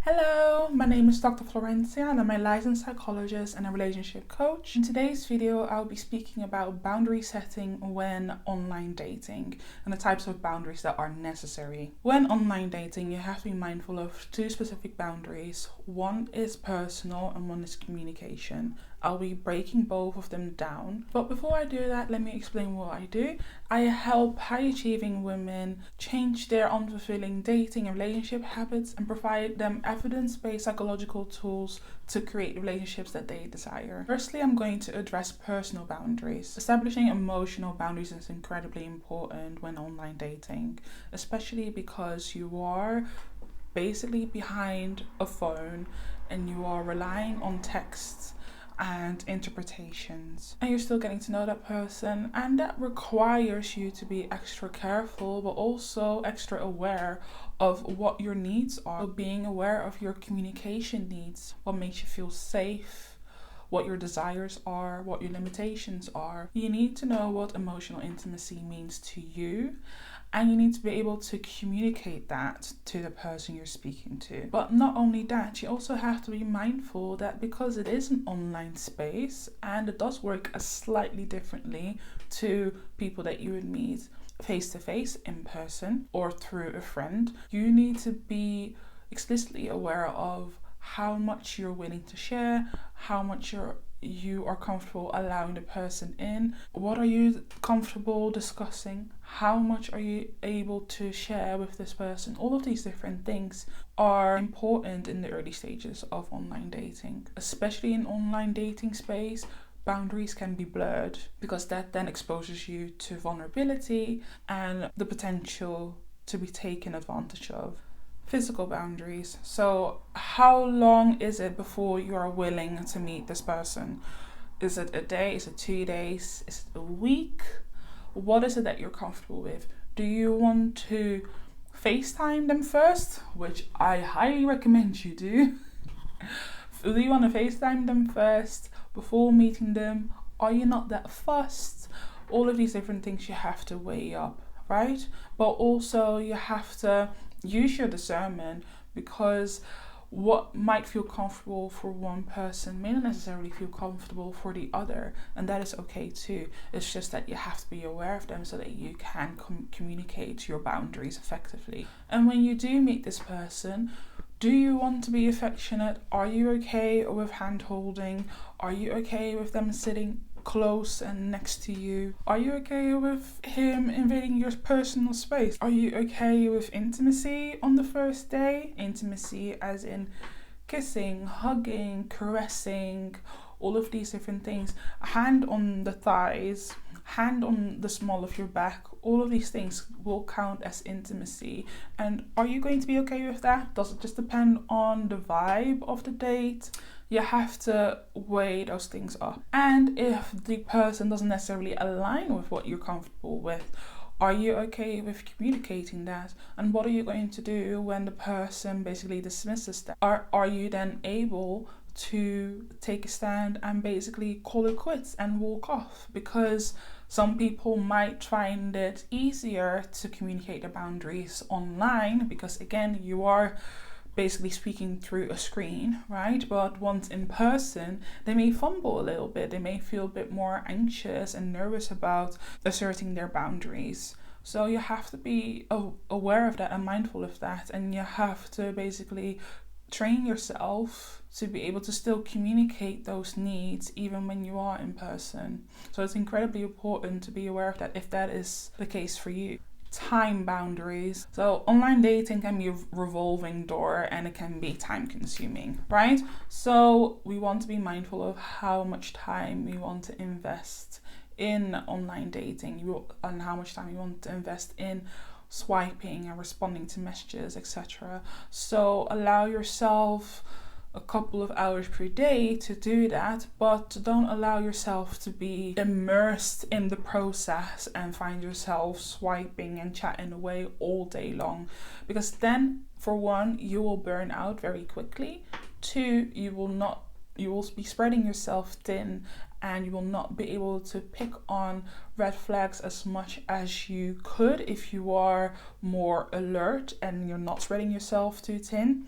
Hello, my name is Dr. Florencia and I'm a licensed psychologist and a relationship coach. In today's video, I'll be speaking about boundary setting when online dating and the types of boundaries that are necessary. When online dating, you have to be mindful of two specific boundaries. One is personal and one is communication. I'll be breaking both of them down. But before I do that, let me explain what I do. I help high achieving women change their unfulfilling dating and relationship habits and provide them evidence-based psychological tools to create relationships that they desire. Firstly, I'm going to address personal boundaries. Establishing emotional boundaries is incredibly important when online dating, especially because you are basically behind a phone and you are relying on texts and interpretations, and you're still getting to know that person, and that requires you to be extra careful but also extra aware of what your needs are. So being aware of your communication needs, what makes you feel safe, what your desires are, what your limitations are. You need to know what emotional intimacy means to you, and you need to be able to communicate that to the person you're speaking to. But not only that, you also have to be mindful that because it is an online space and it does work slightly differently to people that you would meet face to face in person or through a friend, you need to be explicitly aware of how much you're willing to share, how much you are comfortable allowing the person in, what are you comfortable discussing, how much are you able to share with this person. All of these different things are important in the early stages of online dating. Especially in online dating space, boundaries can be blurred because that then exposes you to vulnerability and the potential to be taken advantage of. Physical boundaries. So how long is it before you are willing to meet this person? Is it a day? Is it 2 days? Is it a week? What is it that you're comfortable with? Do you want to FaceTime them first? Which I highly recommend you do. Do you want to FaceTime them first before meeting them? Are you not that fussed? All of these different things you have to weigh up, right? But also you have to use your discernment, because what might feel comfortable for one person may not necessarily feel comfortable for the other, and that is okay too. It's just that you have to be aware of them so that you can communicate your boundaries effectively. And when you do meet this person, do you want to be affectionate? Are you okay with hand holding? Are you okay with them sitting close and next to you? Are you okay with him invading your personal space? Are you okay with intimacy on the first day? Intimacy as in kissing, hugging, caressing, all of these different things. Hand on the thighs, hand on the small of your back, all of these things will count as intimacy. And are you going to be okay with that? Does it just depend on the vibe of the date? You have to weigh those things up. And if the person doesn't necessarily align with what you're comfortable with, are you okay with communicating that? And what are you going to do when the person basically dismisses that? Are you then able to take a stand and basically call it quits and walk off? Because some people might find it easier to communicate their boundaries online because, again, you are basically speaking through a screen, right? But once in person, they may fumble a little bit. They may feel a bit more anxious and nervous about asserting their boundaries. So you have to be aware of that and mindful of that. And you have to basically train yourself to be able to still communicate those needs even when you are in person. So it's incredibly important to be aware of that if that is the case for you. Time boundaries. So online dating can be a revolving door and it can be time consuming, right? So we want to be mindful of how much time we want to invest in online dating and how much time you want to invest in swiping and responding to messages, etc. So allow yourself a couple of hours per day to do that, but don't allow yourself to be immersed in the process and find yourself swiping and chatting away all day long, because then, for one, you will burn out very quickly. Two, you will be spreading yourself thin and you will not be able to pick on red flags as much as you could if you are more alert and you're not spreading yourself too thin.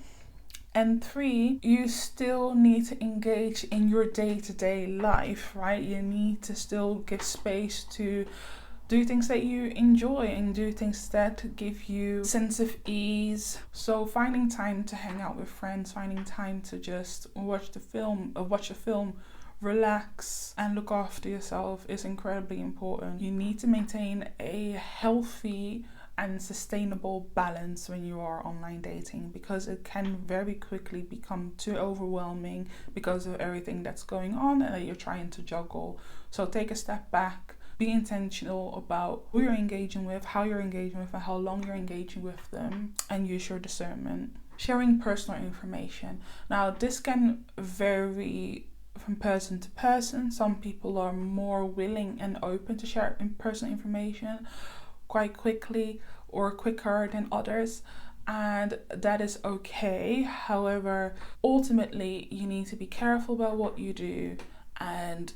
And 3, you still need to engage in your day-to-day life, right? You need to still give space to do things that you enjoy and do things that give you a sense of ease. So finding time to hang out with friends, finding time to just watch a film, relax and look after yourself is incredibly important. You need to maintain a healthy and sustainable balance when you are online dating, because it can very quickly become too overwhelming because of everything that's going on and that you're trying to juggle. So take a step back. Be intentional about who you're engaging with, how you're engaging with, and how long you're engaging with them, and use your discernment. Sharing personal information. Now, this can vary from person to person. Some people are more willing and open to share personal information quite quickly or quicker than others, and that is okay. However, ultimately, you need to be careful about what you do, and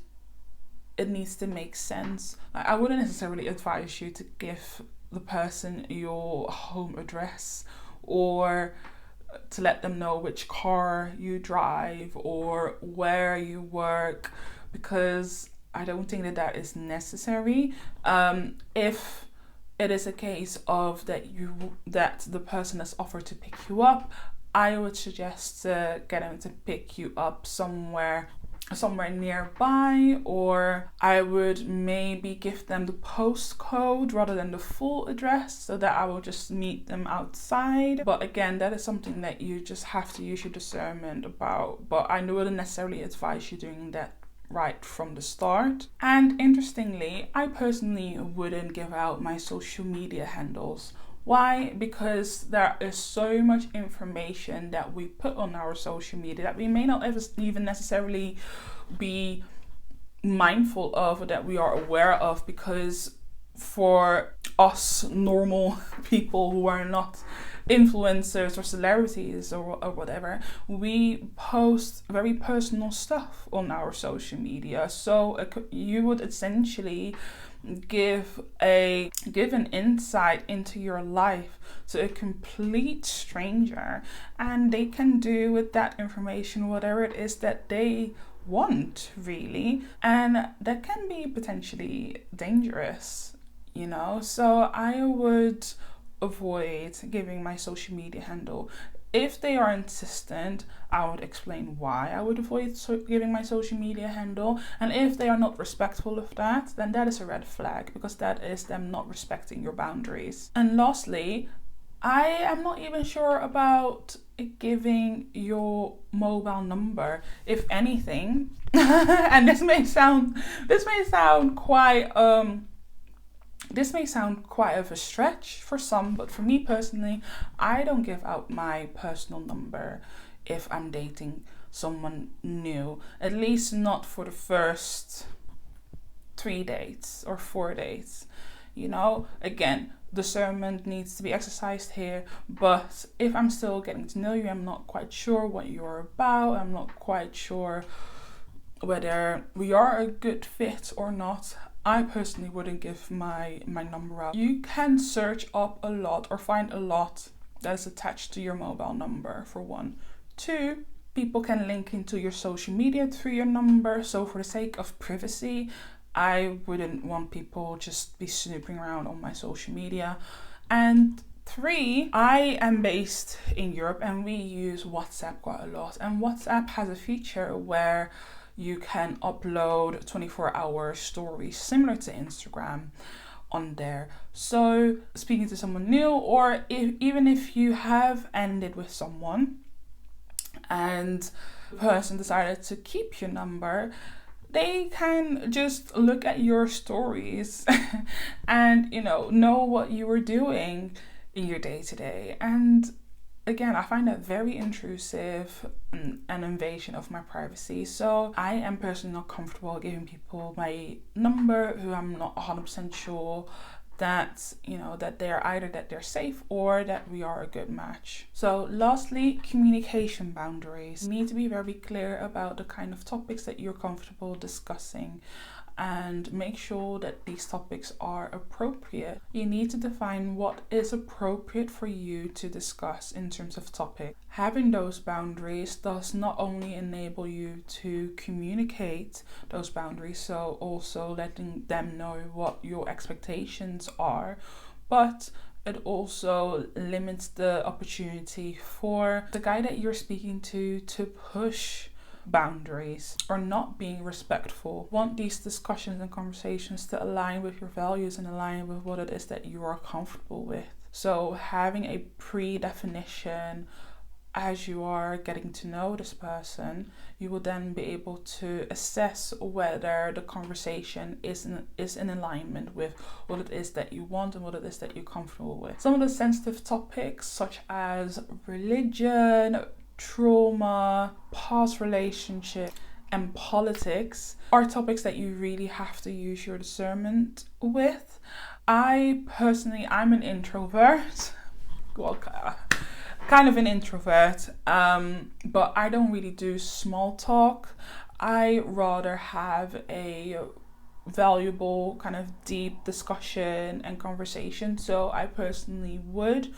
it needs to make sense. I wouldn't necessarily advise you to give the person your home address or to let them know which car you drive or where you work, because I don't think that is necessary. If it is a case of that the person has offered to pick you up, I would suggest to get them to pick you up somewhere nearby, or I would maybe give them the postcode rather than the full address, so that I will just meet them outside. But again, that is something that you just have to use your discernment about, but I wouldn't necessarily advise you doing that right from the start. And interestingly, I personally wouldn't give out my social media handles. Why? Because there is so much information that we put on our social media that we may not ever even necessarily be mindful of, or that we are aware of, because for us normal people who are not influencers or celebrities or whatever, we post very personal stuff on our social media. So you would essentially give an insight into your life to a complete stranger, and they can do with that information whatever it is that they want, really, and that can be potentially dangerous, you know. So I would avoid giving my social media handle. If they are insistent, I would explain why I would avoid giving my social media handle. And if they are not respectful of that, then that is a red flag, because that is them not respecting your boundaries. And lastly, I am not even sure about giving your mobile number, if anything. And this may sound quite of a stretch for some, but for me personally, I don't give out my personal number if I'm dating someone new, at least not for the first 3 dates or 4 dates. You know, again, discernment needs to be exercised here, but if I'm still getting to know you, I'm not quite sure what you're about, I'm not quite sure whether we are a good fit or not, I personally wouldn't give my number out. You can search up a lot or find a lot that is attached to your mobile number, for one. 2, people can link into your social media through your number. So for the sake of privacy, I wouldn't want people just be snooping around on my social media. And 3, I am based in Europe and we use WhatsApp quite a lot. And WhatsApp has a feature where you can upload 24-hour stories similar to Instagram on there. So speaking to someone new, or even if you have ended with someone and the person decided to keep your number, they can just look at your stories and, know what you were doing in your day-to-day. And again, I find that very intrusive and an invasion of my privacy. So I am personally not comfortable giving people my number who I'm not 100% sure that, that they're safe or that we are a good match. So lastly, communication boundaries. You need to be very clear about the kind of topics that you're comfortable discussing. and make sure that these topics are appropriate. You need to define what is appropriate for you to discuss in terms of topic. Having those boundaries does not only enable you to communicate those boundaries, so also letting them know what your expectations are, but it also limits the opportunity for the guy that you're speaking to push boundaries or not being respectful. You want these discussions and conversations to align with your values and align with what it is that you are comfortable with. So having a pre-definition as you are getting to know this person, you will then be able to assess whether the conversation is in alignment with what it is that you want and what it is that you're comfortable with. Some of the sensitive topics such as religion, trauma, past relationship, and politics are topics that you really have to use your discernment with. I'm an introvert. Well, kind of an introvert, but I don't really do small talk. I rather have a valuable kind of deep discussion and conversation. So I personally would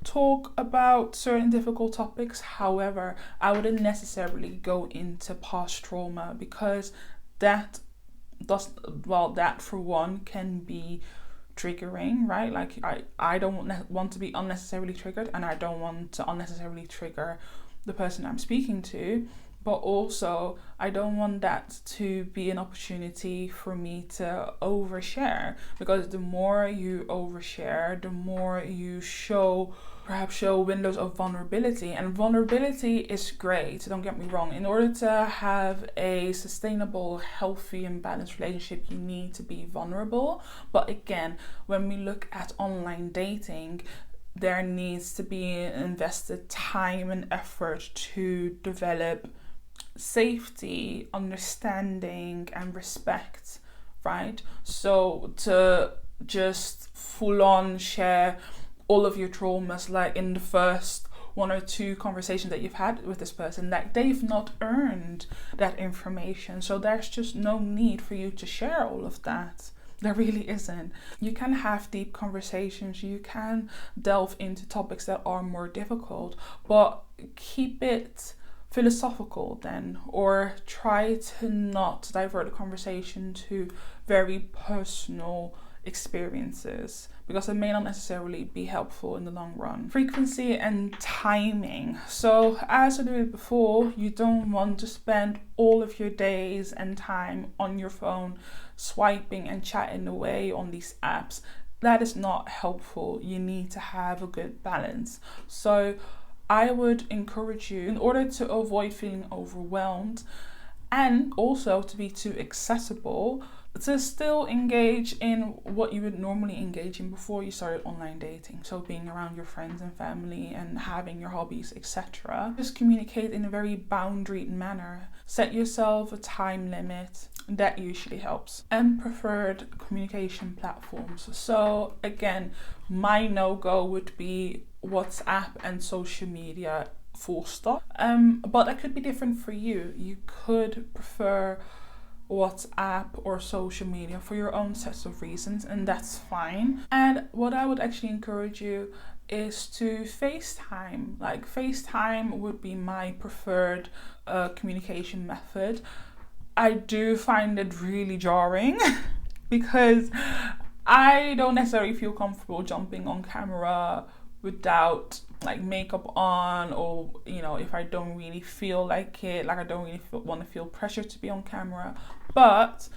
talk about certain difficult topics. However, I wouldn't necessarily go into past trauma because that for one can be triggering, right? Like I don't want to be unnecessarily triggered, and I don't want to unnecessarily trigger the person I'm speaking to. But also, I don't want that to be an opportunity for me to overshare, because the more you overshare, the more you show windows of vulnerability. And vulnerability is great, don't get me wrong. In order to have a sustainable, healthy and balanced relationship, you need to be vulnerable. But again, when we look at online dating, there needs to be invested time and effort to develop safety, understanding and respect, right? So to just full on share all of your traumas like in the first one or two conversations that you've had with this person, like they've not earned that information, so there's just no need for you to share all of that. There really isn't. You can have deep conversations, you can delve into topics that are more difficult, but keep it philosophical then, or try to not divert the conversation to very personal experiences, because it may not necessarily be helpful in the long run. Frequency and timing. So as I did before, you don't want to spend all of your days and time on your phone swiping and chatting away on these apps. That is not helpful. You need to have a good balance. So I would encourage you, in order to avoid feeling overwhelmed and also to be too accessible, to still engage in what you would normally engage in before you started online dating. So being around your friends and family and having your hobbies, etc. Just communicate in a very boundaried manner. Set yourself a time limit. That usually helps. And preferred communication platforms. So again, my no-go would be WhatsApp and social media, full stop. But that could be different for you. You could prefer WhatsApp or social media for your own sets of reasons, and that's fine. And what I would actually encourage you is to FaceTime. Like FaceTime would be my preferred communication method. I do find it really jarring because I don't necessarily feel comfortable jumping on camera without like makeup on, or if I don't really feel like it, like I don't really want to feel pressure to be on camera. But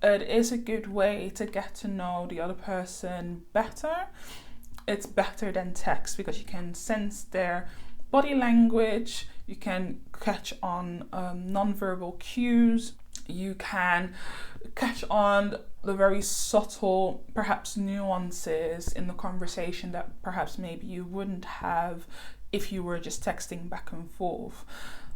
it is a good way to get to know the other person better. It's better than text because you can sense their body language, you can catch on non-verbal cues, you can catch on the very subtle, perhaps nuances in the conversation that perhaps maybe you wouldn't have if you were just texting back and forth.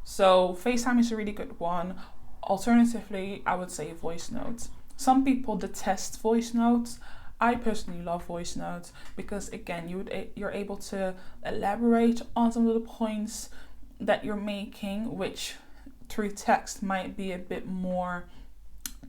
So FaceTime is a really good one. Alternatively, I would say voice notes. Some people detest voice notes. I personally love voice notes because again, you're able to elaborate on some of the points that you're making, which through text might be a bit more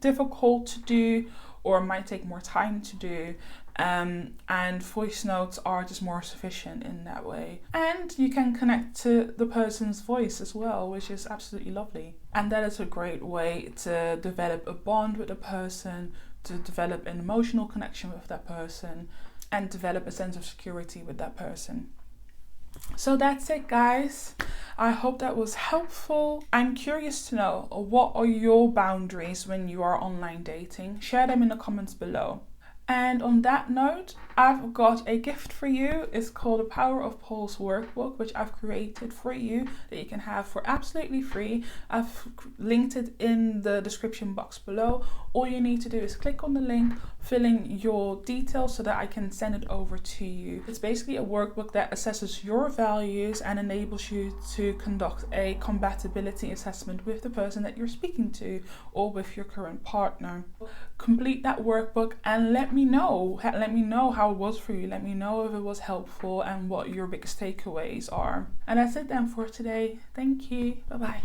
difficult to do or might take more time to do. And voice notes are just more sufficient in that way. And you can connect to the person's voice as well, which is absolutely lovely. And that is a great way to develop a bond with a person, to develop an emotional connection with that person, and develop a sense of security with that person. So that's it, guys. I hope that was helpful. I'm curious to know, what are your boundaries when you are online dating? Share them in the comments below. And on that note, I've got a gift for you. It's called the Power of Pause workbook, which I've created for you that you can have for absolutely free. I've linked it in the description box below. All you need to do is click on the link, fill in your details so that I can send it over to you. It's basically a workbook that assesses your values and enables you to conduct a compatibility assessment with the person that you're speaking to or with your current partner. Complete that workbook and let me know how it was for you. Let me know if it was helpful and what your biggest takeaways are. And that's it then for today. Thank you. Bye bye.